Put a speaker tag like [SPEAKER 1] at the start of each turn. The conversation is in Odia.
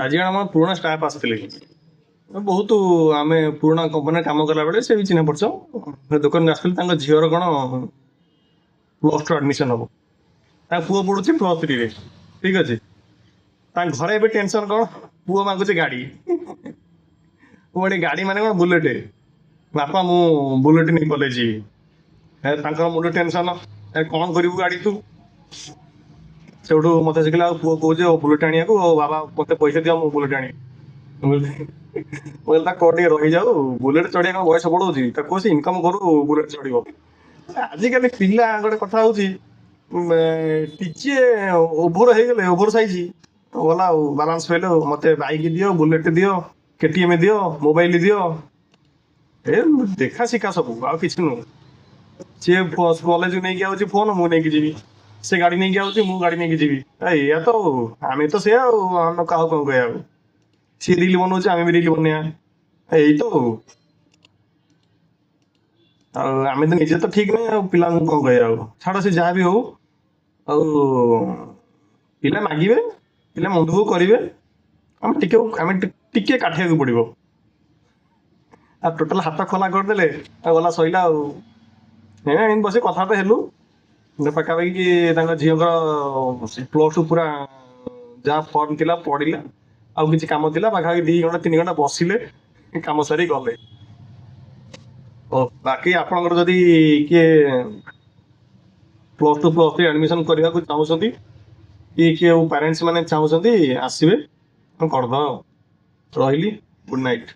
[SPEAKER 1] ଆଜି ଜଣେ ଆମର ପୁରୁଣା ଷ୍ଟାଫ୍ ଆସିଥିଲେ। ବହୁତ ଆମେ ପୁରୁଣା କମ୍ପାନୀରେ କାମ କଲା ବେଳେ ସେ ବି ଚିହ୍ନା ପରିଚୟ। ସେ ଦୋକାନକୁ ଆସିଥିଲେ, ତାଙ୍କ ଝିଅର କ'ଣ ପ୍ଲସ୍ ଟୁ ଆଡ଼ମିସନ୍ ହେବ। ତାଙ୍କ ପୁଅ ପଢ଼ୁଛି +3ରେ। ଠିକ୍ ଅଛି। ତାଙ୍କ ଘରେ ଏବେ ଟେନସନ୍ କ'ଣ, ପୁଅ ମାଗୁଛି ଗାଡ଼ି। ପୁଣି ଗାଡ଼ି ମାନେ କ'ଣ, ବୁଲେଟ୍। ବାପା ମୁଁ ବୁଲେଟ୍ ନେଇ କଲେଜ ଯିବି। ତାଙ୍କର ମୁଣ୍ଡ ଟେନସନ୍, କ'ଣ କରିବୁ ଗାଡ଼ି ତୁ। ସେଠୁ ମୋତେ ଶିଖିଲା, ଆଉ ପୁଅ କହୁଛି ଆଉ ବୁଲେଟ୍ ଆଣିବାକୁ, ଆଉ ବାବା ମୋତେ ପଇସା ଦିଅ ମୁଁ ବୁଲେଟ୍ ଆଣିବି। ମୁଁ କହିଲି ତା ଟିକେ ରହିଯାଉ, ବୁଲେଟ୍ ଚଢ଼ିବା କ'ଣ ବୟସ ବଢ଼ଉଛି, ତାକୁ କହୁଛି ଇନକମ୍ କରୁ ବୁଲେଟ୍ ଚଢ଼ିବ। ଆଜିକାଲି ପିଲା ଗୋଟେ କଥା ହେଉଛି, ଟିକେ ଓଭର ହେଇଗଲେ, ଓଭର ସାଇଜ୍ ଗଲା ଆଉ ବାଲାନ୍ସ ଫେଲ୍। ମୋତେ ବାଇକ୍ ଦିଅ, ବୁଲେଟ୍ ଦିଅ, KTM ଦିଅ, ମୋବାଇଲ ଦିଅ। ଏ ଦେଖା ଶିଖା ସବୁ, ଆଉ କିଛି ନୁହଁ। ସିଏ କଲେଜ ନେଇକି ଆଉଛି ଫୋନ୍, ମୁଁ ନେଇକି ଯିବି। ସେ ଗାଡ଼ି ନେଇକି ଆଉଛି, ମୁଁ ଗାଡ଼ି ନେଇକି ଯିବି। ଏଇଆ ତ, ଆମେ ତ ସେଇଆ ଆଉ, ଆମେ କାହାକୁ କ'ଣ କହିବା ଆଉ। ସିଏ ରିଲ୍ ବନଉଛି, ଆମେ ବି ରିଲ୍ ବନେଇବା। ଏଇ ତ ଆଉ ଆମେ ତ ନିଜେ ତ ଠିକ୍ ନାହିଁ, ଆଉ ପିଲାଙ୍କୁ କ'ଣ କହିବା ଆଉ। ଛାଡ଼, ସେ ଯାହା ବି ହଉ। ଆଉ ପିଲା ମାଗିବେ, ପିଲା ମନ ଦୁଃଖ କରିବେ, ଆମେ ଟିକେ କାଠେଇବାକୁ ପଡ଼ିବ। ଆଉ ଟୋଟାଲ ହାତ ଖୋଲା କରିଦେଲେ ଆଉ ଗଲା ସଇଲା ଆଉ। ଏମିତି ବସି କଥାବାର୍ତ୍ତା ହେଲୁ। ପାଖାପାଖି ତାଙ୍କ ଝିଅଙ୍କର +2 ପୁରା ଯାହା ଫର୍ମ ଥିଲା ପଡ଼ିଲା, ଆଉ କିଛି କାମ ଥିଲା, ପାଖାପାଖି 2 ଘଣ୍ଟା 3 ଘଣ୍ଟା ବସିଲେ, କାମ ସାରି ଗଲେ। ଓ ବାକି ଆପଣଙ୍କର ଯଦି କିଏ +2 +3 ଆଡ଼ମିସନ୍ କରିବାକୁ ଚାହୁଁଛନ୍ତି, କି କିଏ ପ୍ୟାରେଣ୍ଟସ୍ ମାନେ ଚାହୁଁଛନ୍ତି, ଆସିବେ, କରିଦେବା। ରହିଲି, ଗୁଡ୍ ନାଇଟ୍।